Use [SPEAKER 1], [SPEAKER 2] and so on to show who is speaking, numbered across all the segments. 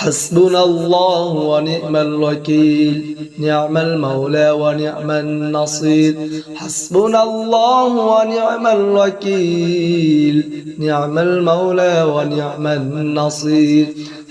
[SPEAKER 1] حسبنا الله ونعم الوكيل نعم المولى ونعم النصير حسبنا الله ونعم الوكيل نعم المولى ونعم النصير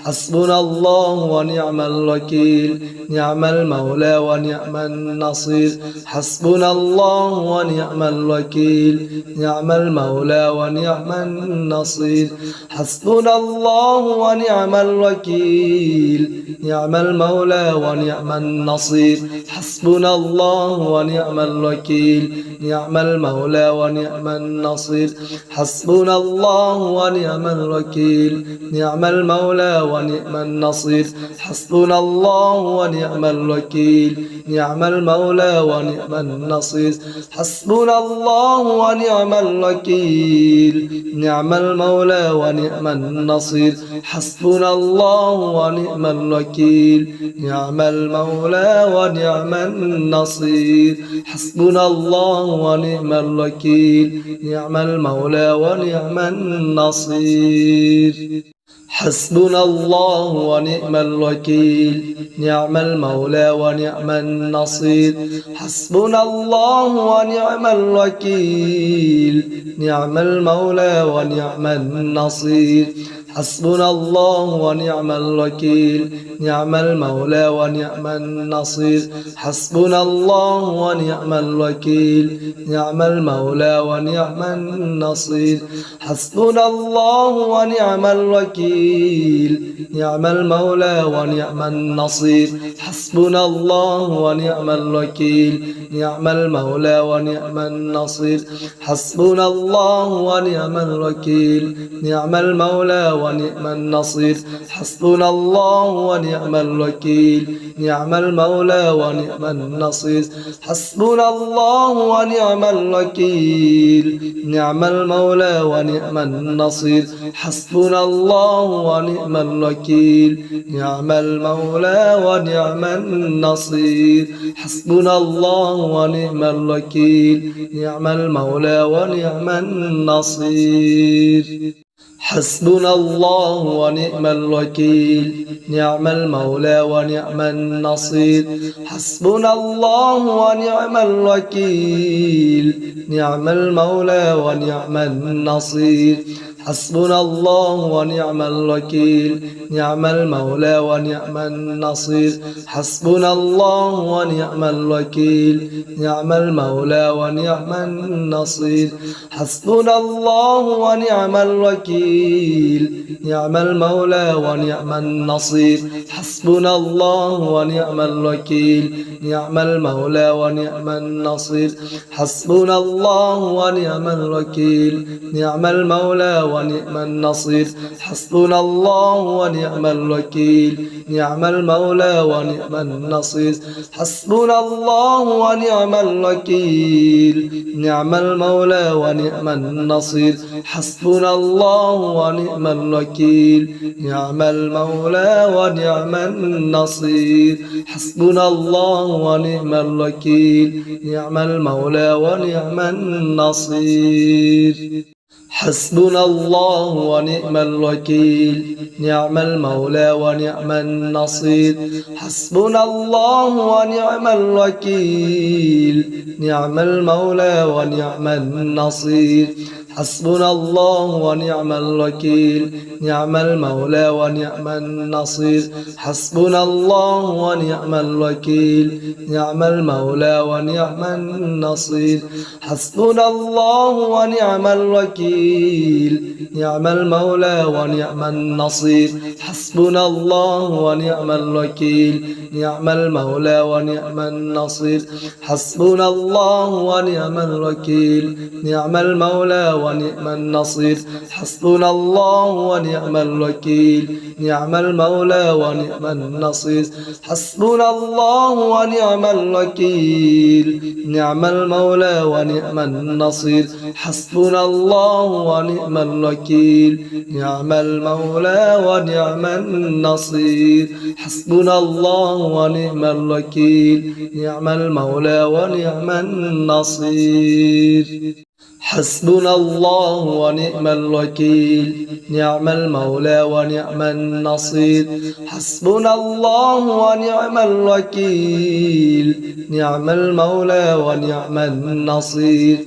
[SPEAKER 1] حسبنا الله ونعم الوكيل نعم المولى ونعم النصير حسبنا الله ونعم الوكيل نعم المولى ونعم النصير حسبنا الله ونعم الوكيل نعم المولى ونعم النصير حسبنا الله ونعم الوكيل نعم المولى ونعم النصير حسبنا الله ونعم الوكيل نعم المولى ونعم النصير حسبنا الله ونعم الوكيل نعم المولى ونعم النصير حسبنا الله ونعم الوكيل نعم المولى ونعم النصير حسبنا الله ونعم الوكيل نعم المولى ونعم النصير حسبنا الله ونعم الوكيل نعم المولى ونعم النصير حسبنا الله ونعم الوكيل نعم المولى ونعم النصير حسبنا الله ونعم الوكيل نعم المولى ونعم النصير حسبنا الله ونعم الوكيل نعم المولى ونعم النصير حسبنا الله ونعم الوكيل نعم المولى ونعم النصير حسبنا الله ونعم الوكيل نعم المولى ونعم النصير حسبنا الله ونعم الوكيل نعم المولى ونعم النصير حسبنا الله ونعم الوكيل نعم المولى ونعم النصير حسبنا الله ونعم الوكيل نعم المولى ونعم النصير حسبنا الله ونعم الوكيل نعم المولى ونعم النصير حسبنا الله ونعم الوكيل نعم المولى ونعم النصير حسبنا الله ونعم الوكيل نعم المولى ونعم النصير حسبنا الله ونعم الوكيل نعم المولى ونعم النصير حسبنا الله ونعم الوكيل نعم المولى ونعم النصير حسبنا الله ونعم الوكيل نعم المولى ونعم النصير حسبنا الله ونعم الوكيل نعم المولى ونعم النصير حسبنا الله ونعم الوكيل نعم المولى ونعم النصير حسبنا الله ونعم الوكيل نعم المولى ونعم النصير حسبنا الله ونعم الوكيل نعم المولى ونعم النصير حسبنا الله ونعم الوكيل نعم المولى ونعم النصير حسبنا الله ونعم الوكيل نعم المولى ونعم النصير حسبنا الله ونعم الوكيل نعم المولى ونعم النصير حسبنا الله ونعم الوكيل نعم المولى ونعم النصير حسبنا الله ونعم الوكيل نعم المولى ونعم النصير حسبنا الله ونعم الوكيل نعم المولى ونعم النصير حسبنا الله ونعم الوكيل نعم المولى ونعم النصير حسبنا الله ونعم الوكيل نعم المولى ونعم النصير حسبنا الله ونعم الوكيل نعم المولى ونعم النصير حسبنا الله ونعم الوكيل نعم المولى ونعم النصير حسبنا الله ونعم الوكيل نعم المولى ونعم النصير حسبنا الله ونعم الوكيل نعم المولى ونعم النصير حسبنا الله ونعم الوكيل نعم المولى ونعم النصير حسبنا الله ونعم الوكيل نعم المولى ونعم النصير حسبنا الله ونعم الوكيل نعم المولى ونعم النصير حسبنا الله ونعم الوكيل نعم المولى ونعم النصير حسبنا الله ونعم الوكيل نعم المولى ونعم النصير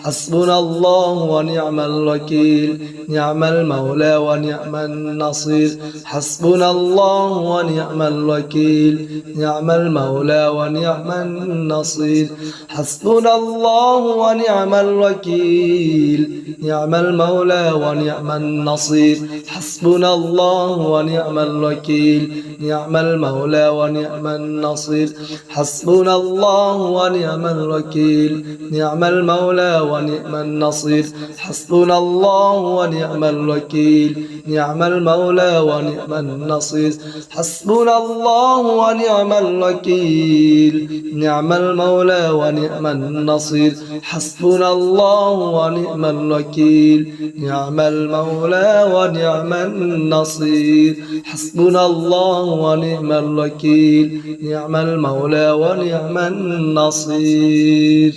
[SPEAKER 1] حسبنا الله ونعم الوكيل نعم المولى ونعم النصير حسبنا الله ونعم الوكيل نعم المولى ونعم النصير حسبنا الله ونعم الوكيل نعم المولى ونعم النصير حسبنا الله ونعم الوكيل نعم المولى ونعم النصير حسبنا الله ونعم الوكيل نعم المولى ونعم النصير حسبنا الله ونعم الوكيل نعم المولى ونعم النصير حسبنا الله ونعم الوكيل نعم المولى ونعم النصير حسبنا الله ونعم الوكيل نعم المولى ونعم النصير حسبنا الله ونعم الوكيل نعم المولى ونعم النصير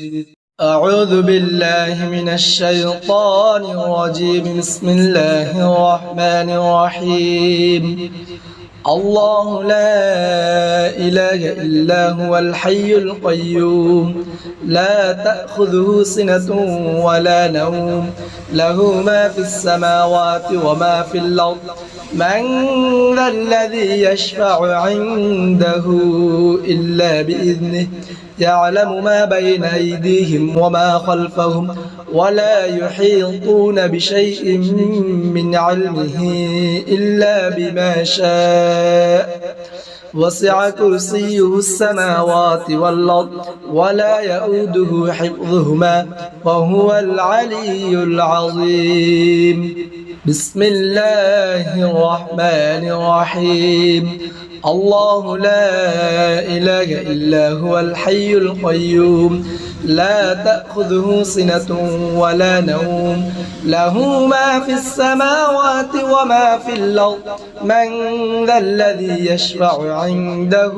[SPEAKER 1] أعوذ بالله من الشيطان الرجيم بسم الله الرحمن الرحيم الله لا إله إلا هو الحي القيوم لا تأخذه سنة ولا نوم له ما في السماوات وما في الأرض من ذا الذي يشفع عنده إلا بإذنه يعلم ما بين أيديهم وما خلفهم ولا يحيطون بشيء من علمه إلا بما شاء وسع كرسيه السماوات والأرض ولا يؤوده حفظهما وهو العلي العظيم بسم الله الرحمن الرحيم الله لا إله إلا هو الحي القيوم لا تأخذه سنة ولا نوم له ما في السماوات وما في الأرض من ذا الذي يشفع عنده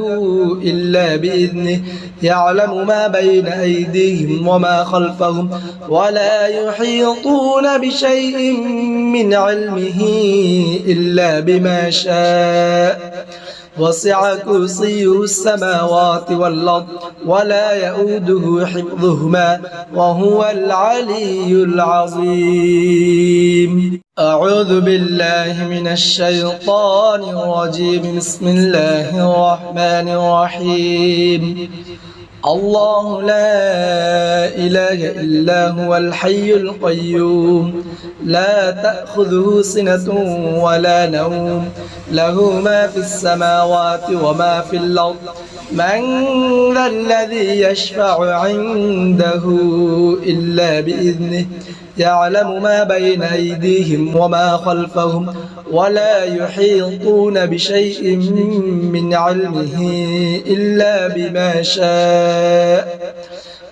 [SPEAKER 1] إلا بإذنه يعلم ما بين أيديهم وما خلفهم ولا يحيطون بشيء من علمه إلا بما شاء وسع كرسيه السماوات والأرض ولا يؤوده حفظهما وهو العلي العظيم أعوذ بالله من الشيطان الرجيم بسم الله الرحمن الرحيم الله لا إله إلا هو الحي القيوم لا تأخذه سنة ولا نوم له ما في السماوات وما في الأرض من ذا الذي يشفع عنده إلا بإذنه يعلم ما بين أيديهم وما خلفهم ولا يحيطون بشيء من علمه إلا بما شاء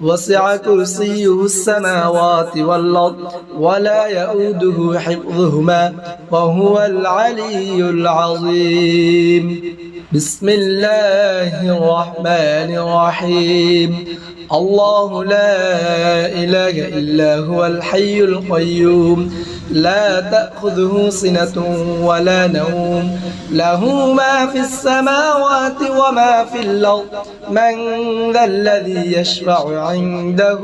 [SPEAKER 1] وسع كرسيه السماوات والأرض ولا يؤوده حفظهما وهو العلي العظيم بسم الله الرحمن الرحيم الله لا إله إلا هو الحي القيوم لا تأخذه سنة ولا نوم له ما في السماوات وما في الأرض من ذا الذي يشفع عنده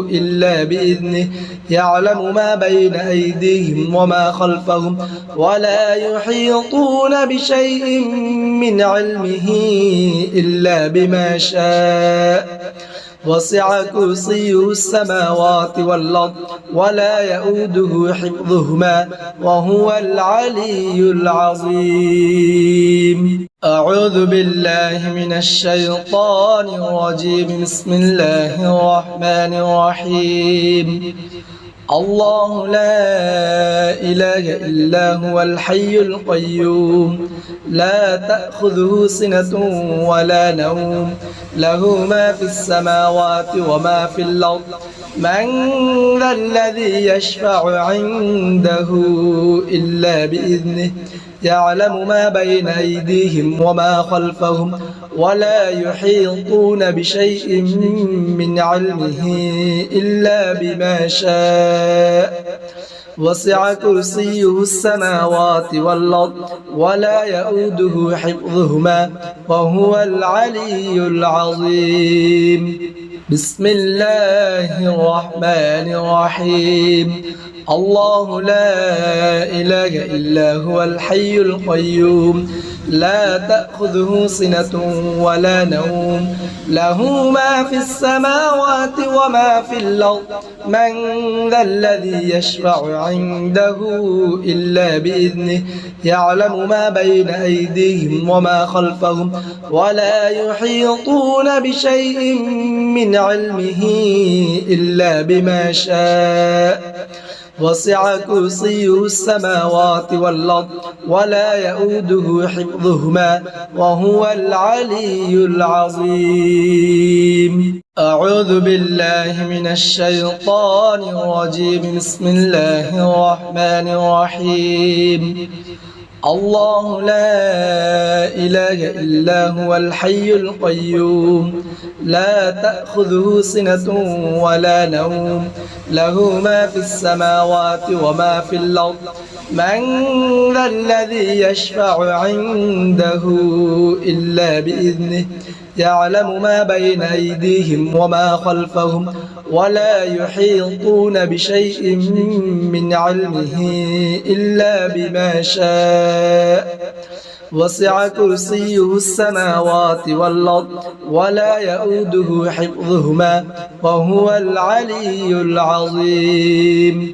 [SPEAKER 1] إلا بإذنه يعلم ما بين أيديهم وما خلفهم ولا يحيطون بشيء من علمه إلا بما شاء وسع كرسيه السماوات والأرض ولا يؤوده حفظهما وهو العلي العظيم أعوذ بالله من الشيطان الرجيم بسم الله الرحمن الرحيم الله لا إله إلا هو الحي القيوم لا تأخذه سنة ولا نوم له ما في السماوات وما في الأرض من ذا الذي يشفع عنده إلا بإذنه يعلم ما بين أيديهم وما خلفهم ولا يحيطون بشيء من علمه إلا بما شاء وسع كرسيه السماوات والأرض ولا يؤوده حفظهما وهو العلي العظيم. بسم الله الرحمن الرحيم. الله لا إله إلا هو الحي القيوم لا تأخذه سنة ولا نوم له ما في السماوات وما في الأرض من ذا الذي يشفع عنده إلا بإذنه يعلم ما بين أيديهم وما خلفهم ولا يحيطون بشيء من علمه إلا بما شاء وسع كرسيه السماوات والأرض ولا يؤوده حفظهما وهو العلي العظيم. أعوذ بالله من الشيطان الرجيم. بسم الله الرحمن الرحيم. الله لا إله إلا هو الحي القيوم لا تأخذه سنة ولا نوم له ما في السماوات وما في الأرض من ذا الذي يشفع عنده إلا بإذنه يعلم ما بين أيديهم وما خلفهم ولا يحيطون بشيء من علمه إلا بما شاء وسع كرسيه السماوات والأرض ولا يؤوده حفظهما وهو العلي العظيم.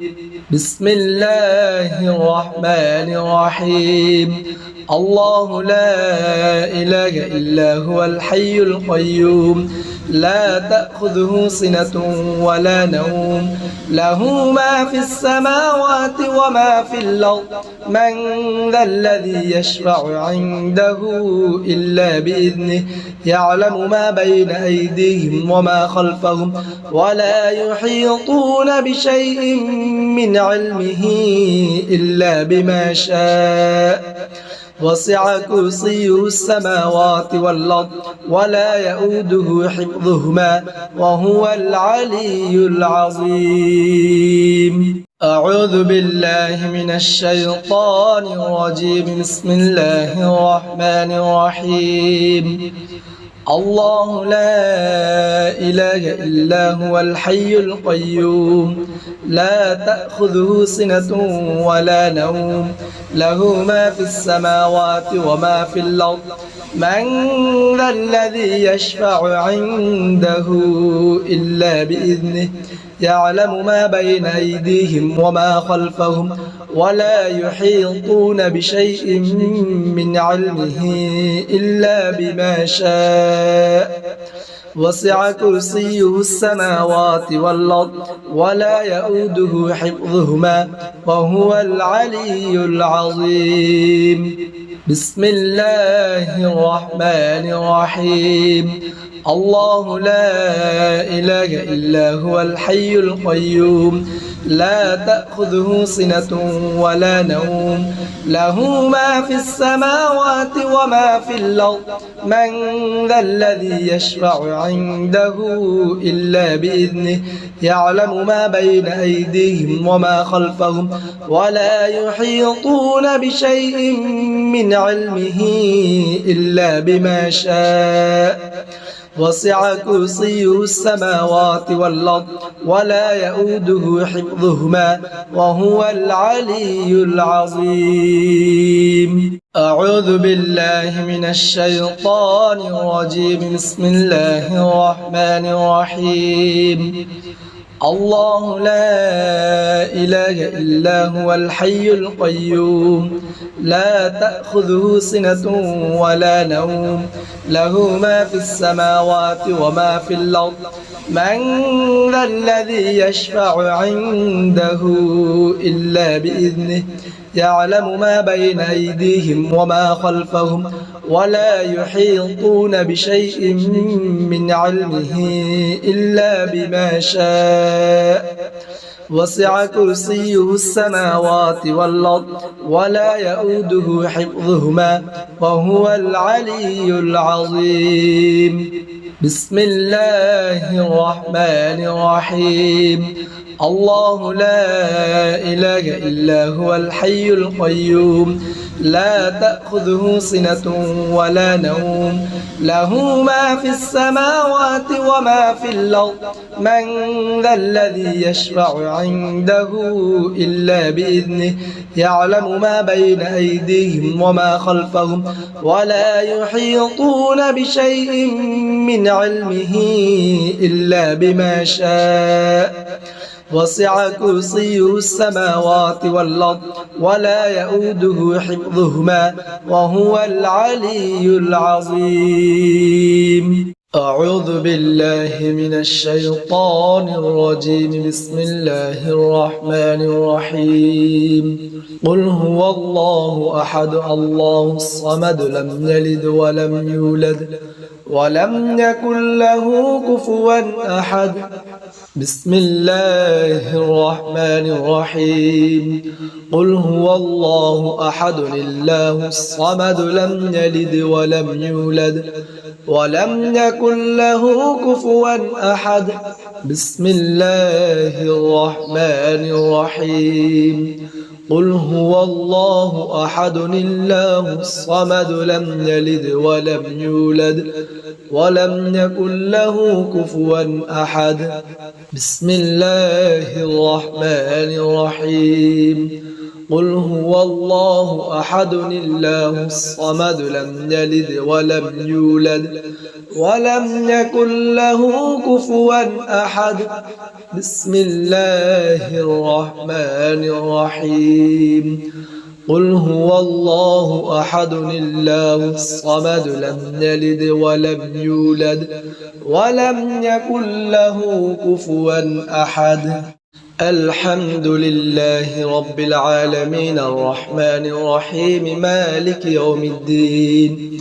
[SPEAKER 1] بسم الله الرحمن الرحيم. الله لا إله إلا هو الحي القيوم لا تأخذه سنة ولا نوم له ما في السماوات وما في الأرض من ذا الذي يشفع عنده إلا بإذنه يعلم ما بين أيديهم وما خلفهم ولا يحيطون بشيء من علمه إلا بما شاء وسع كرسيه السماوات والأرض ولا يؤوده حفظهما وهو العلي العظيم. أعوذ بالله من الشيطان الرجيم. بسم الله الرحمن الرحيم. الله لا إله إلا هو الحي القيوم لا تأخذه سنة ولا نوم له ما في السماوات وما في الأرض من ذا الذي يشفع عنده إلا بإذنه يعلم ما بين أيديهم وما خلفهم ولا يحيطون بشيء من علمه إلا بما شاء وسع كرسيه السماوات والأرض ولا يؤوده حفظهما وهو العلي العظيم. بسم الله الرحمن الرحيم. الله لا إله إلا هو الحي القيوم لا تأخذه سنة ولا نوم له ما في السماوات وما في الأرض من ذا الذي يشفع عنده إلا بإذنه يعلم ما بين أيديهم وما خلفهم ولا يحيطون بشيء من علمه إلا بما شاء وسع كرسيه السماوات والأرض ولا يؤوده حفظهما وهو العلي العظيم. أعوذ بالله من الشيطان الرجيم. بسم الله الرحمن الرحيم. الله لا إله إلا هو الحي القيوم لا تأخذه سنة ولا نوم له ما في السماوات وما في الأرض من ذا الذي يشفع عنده إلا بإذنه يعلم ما بين أيديهم وما خلفهم ولا يحيطون بشيء من علمه إلا بما شاء وسع كرسيه السماوات والأرض ولا يؤوده حفظهما وهو العلي العظيم. بسم الله الرحمن الرحيم. الله لا إله إلا هو الحي القيوم لا تأخذه سنة ولا نوم له ما في السماوات وما في الأرض من ذا الذي يشفع عنده إلا بإذنه يعلم ما بين أيديهم وما خلفهم ولا يحيطون بشيء من علمه إلا بما شاء وسع كرسيه السماوات والأرض ولا يؤوده حفظهما وهو العلي العظيم. أعوذ بالله من الشيطان الرجيم. بسم الله الرحمن الرحيم. قل هو الله أحد الله الصمد لم يلد ولم يولد ولم يكن له كفوا أحد. بسم الله الرحمن الرحيم. قل هو الله أحد الله الصمد لم يلد ولم يولد ولم يكن له كفوا أحد. بسم الله الرحمن الرحيم. قل هو الله أحد الله الصمد لم يلد ولم يولد ولم يكن له كفوا أحد. بسم الله الرحمن الرحيم. قل هو الله أحد الله الصمد لم يلد ولم يولد ولم يكن له كفوا أحد. بسم الله الرحمن الرحيم. قل هو الله أحد الله الصمد لم يلد ولم يولد ولم يكن له كفوا أحد. الحمد لله رب العالمين الرحمن الرحيم مالك يوم الدين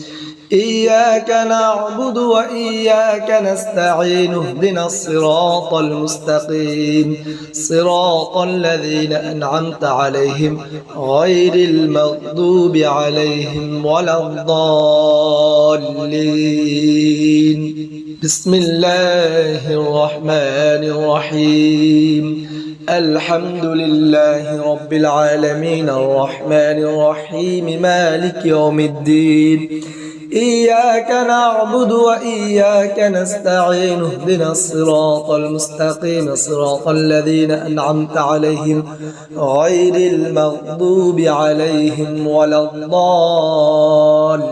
[SPEAKER 1] إياك نعبد وإياك نستعين اهدنا الصراط المستقيم صراط الذين أنعمت عليهم غير المغضوب عليهم ولا الضالين. بسم الله الرحمن الرحيم. الحمد لله رب العالمين الرحمن الرحيم مالك يوم الدين إياك نعبد وإياك نستعين اهدنا الصراط المستقيم صراط الذين أنعمت عليهم غير المغضوب عليهم ولا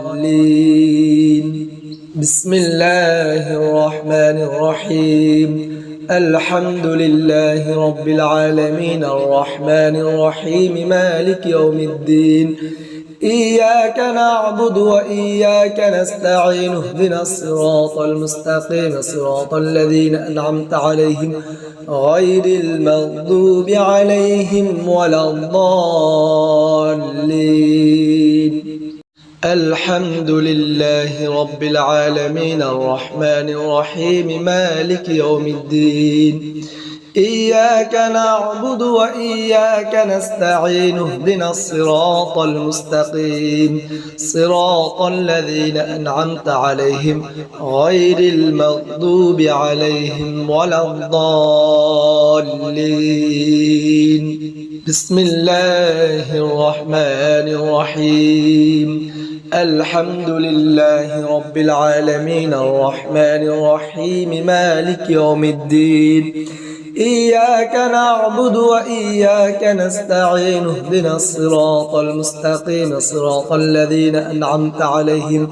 [SPEAKER 1] الضالين. بسم الله الرحمن الرحيم. الحمد لله رب العالمين الرحمن الرحيم مالك يوم الدين إياك نعبد وإياك نستعين اهدنا الصراط المستقيم صراط الذين أنعمت عليهم غير المغضوب عليهم ولا الضالين. الحمد لله رب العالمين الرحمن الرحيم مالك يوم الدين إياك نعبد وإياك نستعين اهدنا الصراط المستقيم صراط الذين أنعمت عليهم غير المغضوب عليهم ولا الضالين. بسم الله الرحمن الرحيم. الحمد لله رب العالمين الرحمن الرحيم مالك يوم الدين إياك نعبد وإياك نستعين اهدنا الصراط المستقيم صراط الذين أنعمت عليهم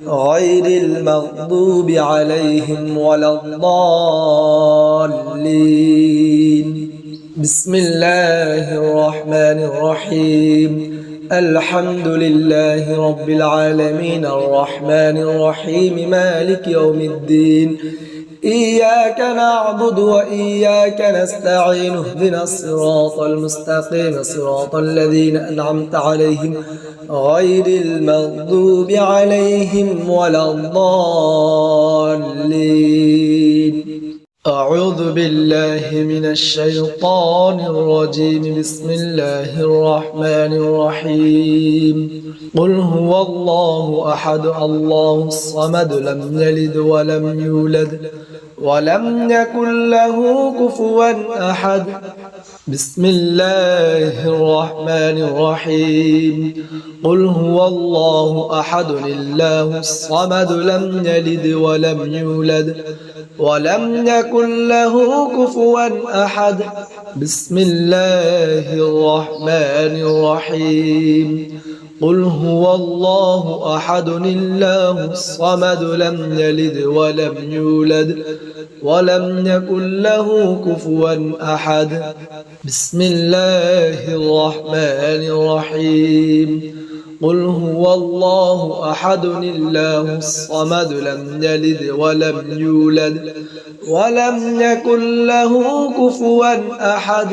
[SPEAKER 1] غير المغضوب عليهم ولا الضالين. بسم الله الرحمن الرحيم. الحمد لله رب العالمين الرحمن الرحيم مالك يوم الدين إياك نعبد وإياك نستعين اهدنا الصراط المستقيم صراط الذين أنعمت عليهم غير المغضوب عليهم ولا الضالين. أعوذ بالله من الشيطان الرجيم بسم الله الرحمن الرحيم قل هو الله أحد الله الصمد لم يلد ولم يولد ولم يكن له كفوا أحد بسم الله الرحمن الرحيم قل هو الله أحد الله الصمد لم يلد ولم يولد ولم يكن له كفوا أحد بسم الله الرحمن الرحيم قل هو الله أحد الله الصمد لم يلد ولم يولد ولم يكن له كفوا أحد بسم الله الرحمن الرحيم قل هو الله أحد الله الصمد لم يلد ولم يولد ولم يكن له كفوا أحد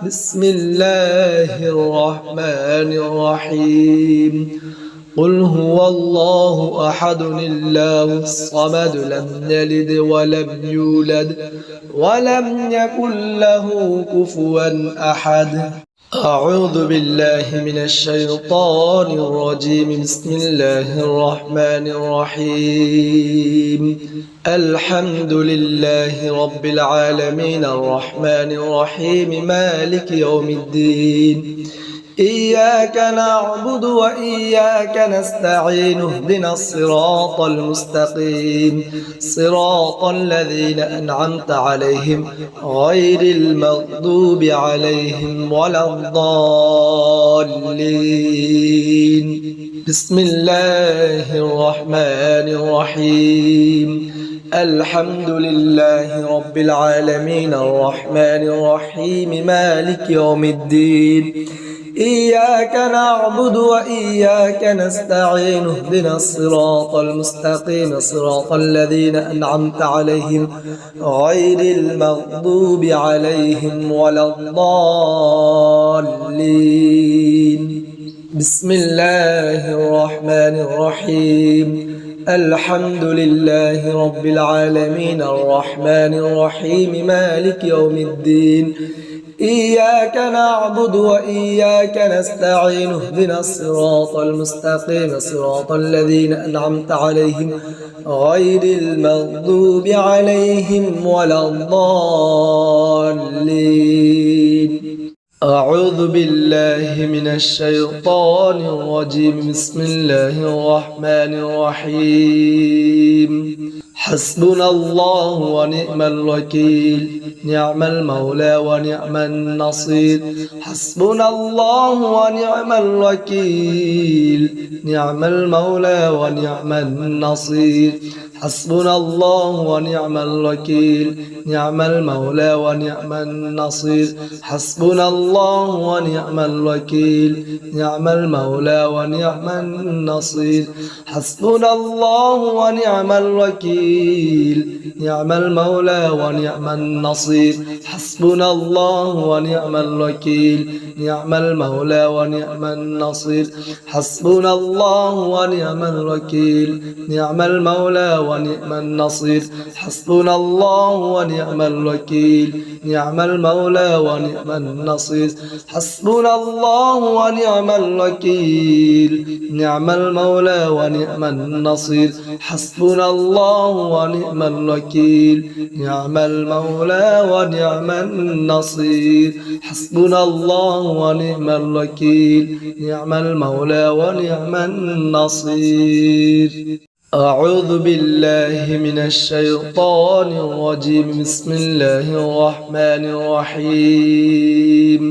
[SPEAKER 1] بسم الله الرحمن الرحيم قل هو الله أحد الله الصمد لم يلد ولم يولد ولم يكن له كفوا أحد أعوذ بالله من الشيطان الرجيم بسم الله الرحمن الرحيم الحمد لله رب العالمين الرحمن الرحيم مالك يوم الدين إياك نعبد وإياك نستعين اهدنا الصراط المستقيم صراط الذين أنعمت عليهم غير المغضوب عليهم ولا الضالين بسم الله الرحمن الرحيم الحمد لله رب العالمين الرحمن الرحيم مالك يوم الدين إياك نعبد وإياك نستعين اهدنا الصراط المستقيم صراط الذين أنعمت عليهم غير المغضوب عليهم ولا الضالين بسم الله الرحمن الرحيم الحمد لله رب العالمين الرحمن الرحيم مالك يوم الدين إياك نعبد وإياك نستعين اهدنا الصراط المستقيم صراط الذين أنعمت عليهم غير المغضوب عليهم ولا الضالين أعوذ بالله من الشيطان الرجيم بسم الله الرحمن الرحيم حسبنا الله ونعم الوكيل نعم المولى ونعم النصير حسبنا الله ونعم الوكيل نعم المولى ونعم النصير حسبنا الله ونعم الوكيل نعم المولى ونعم النصير حسبنا الله ونعم الوكيل نعم المولى ونعم النصير حسبنا الله ونعم الوكيل نعم المولى ونعم النصير حسبنا الله ونعم الوكيل نعم المولى ونعم النصير حسبنا الله ونعم الوكيل نعم المولى ونعم النصير حسبنا الله ونعم الوكيل نعم المولى ونعم النصير حسبنا الله ونعم الوكيل نعم المولى ونعم النصير حسبنا الله ونعم الوكيل نعم المولى ونعم النصير حسبنا الله ونعم الوكيل نعم المولى ونعم النصير أعوذ بالله من الشيطان الرجيم بسم الله الرحمن الرحيم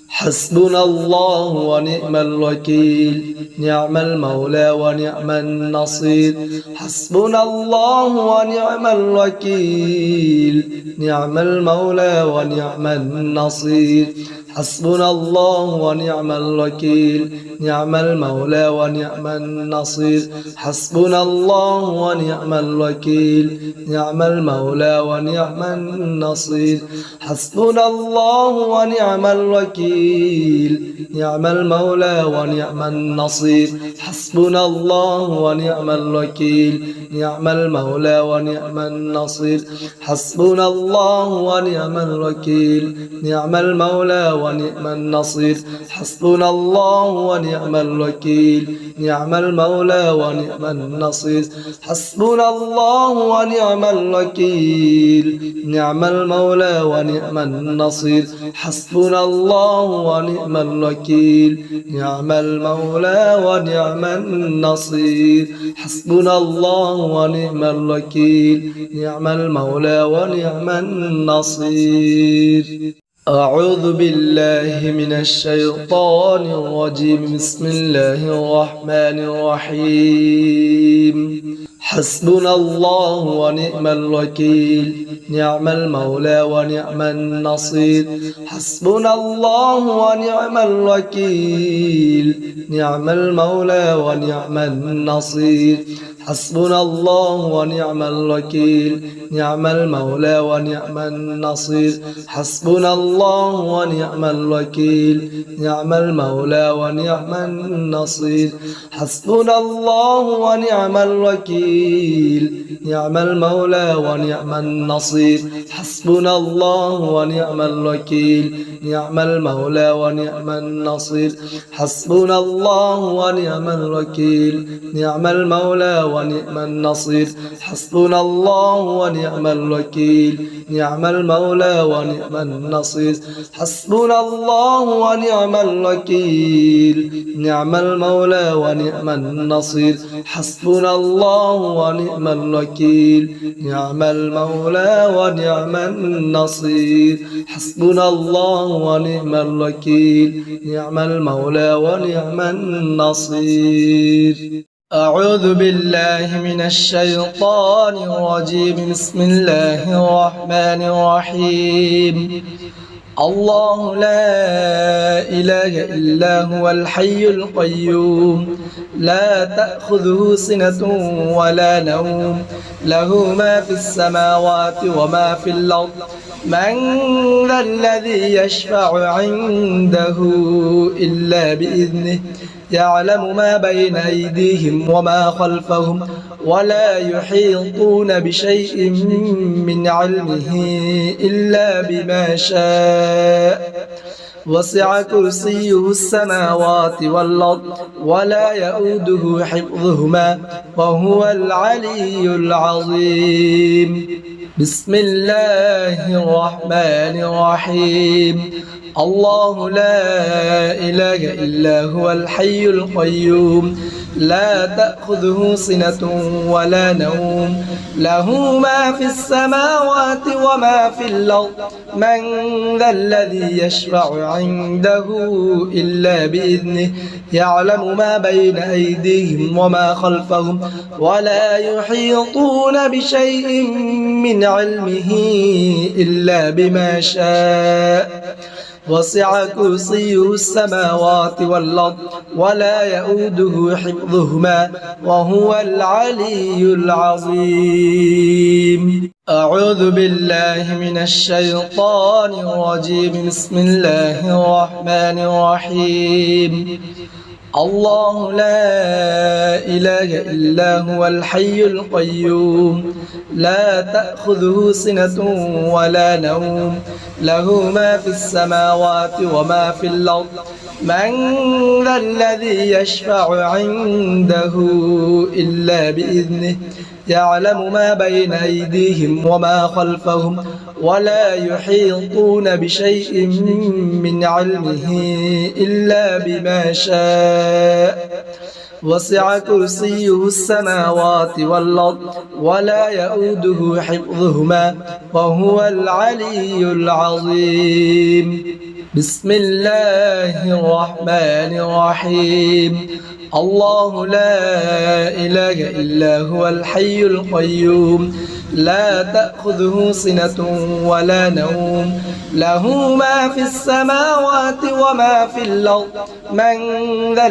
[SPEAKER 1] حسبنا الله ونعم الوكيل نعم المولى ونعم النصير حسبنا الله ونعم الوكيل نعم المولى ونعم النصير حسبنا الله ونعم الوكيل نعم المولى ونعم النصير حسبنا الله ونعم الوكيل نعم المولى ونعم النصير حسبنا الله ونعم الوكيل نعم المولى ونعم النصير حسبنا الله ونعم الوكيل نعم المولى ونعم النصير حسبنا الله ونعم الوكيل نعم المولى ونعم النصير حسبنا الله ونعم الوكيل نعم المولى ونعم النصير حسبنا الله ونعم الوكيل نعم المولى ونعم النصير حسبنا الله ونعم الوكيل نعم المولى ونعم النصير حسبنا الله ونعم الوكيل نعم المولى ونعم النصير أعوذ بالله من الشيطان الرجيم بسم الله الرحمن الرحيم حسبنا الله ونعم الوكيل نعم المولى ونعم النصير حسبنا الله ونعم الوكيل نعم المولى ونعم النصير حسبنا الله ونعم الوكيل نعم المولى ونعم النصير حسبنا الله ونعم الوكيل نعم المولى ونعم النصير حسبنا الله ونعم الوكيل نعم المولى ونعم النصير حسبنا الله ونعم الوكيل نعم المولى ونعم النصير حسبنا الله ونعم الوكيل نعم المولى ونعم النصير حسبنا الله ونعم الوكيل نعم المولى ونعم النصير حسبنا الله ونعم الوكيل نعم المولى ونعم النصير حسبنا الله ونعم الوكيل نعم المولى ونعم النصير حسبنا الله ونعم الوكيل نعم المولى ونعم النصير أعوذ بالله من الشيطان الرجيم بسم الله الرحمن الرحيم الله لا إله إلا هو الحي القيوم لا تأخذه سنة ولا نوم له ما في السماوات وما في الأرض من ذا الذي يشفع عنده إلا بإذنه يعلم ما بين أيديهم وما خلفهم ولا يحيطون بشيء من علمه إلا بما شاء وسع كرسيه السماوات والأرض ولا يؤوده حفظهما وهو العلي العظيم بسم الله الرحمن الرحيم الله لا إله إلا هو الحي القيوم لا تأخذه سنة ولا نوم له ما في السماوات وما في الأرض من ذا الذي يشفع عنده إلا بإذنه يعلم ما بين أيديهم وما خلفهم ولا يحيطون بشيء من علمه إلا بما شاء وسع كرسيه السماوات والأرض ولا يؤوده حفظهما وهو العلي العظيم أعوذ بالله من الشيطان الرجيم بسم الله الرحمن الرحيم الله لا إله إلا هو الحي القيوم لا تأخذه سنة ولا نوم له ما في السماوات وما في الأرض من ذا الذي يشفع عنده إلا بإذنه يعلم ما بين أيديهم وما خلفهم ولا يحيطون بشيء من علمه إلا بما شاء وسع كرسيه السماوات والأرض ولا يؤوده حفظهما وهو العلي العظيم بسم الله الرحمن الرحيم الله لا إله إلا هو الحي القيوم لا تأخذه سنة ولا نوم له ما في السماوات وما في الأرض من ذا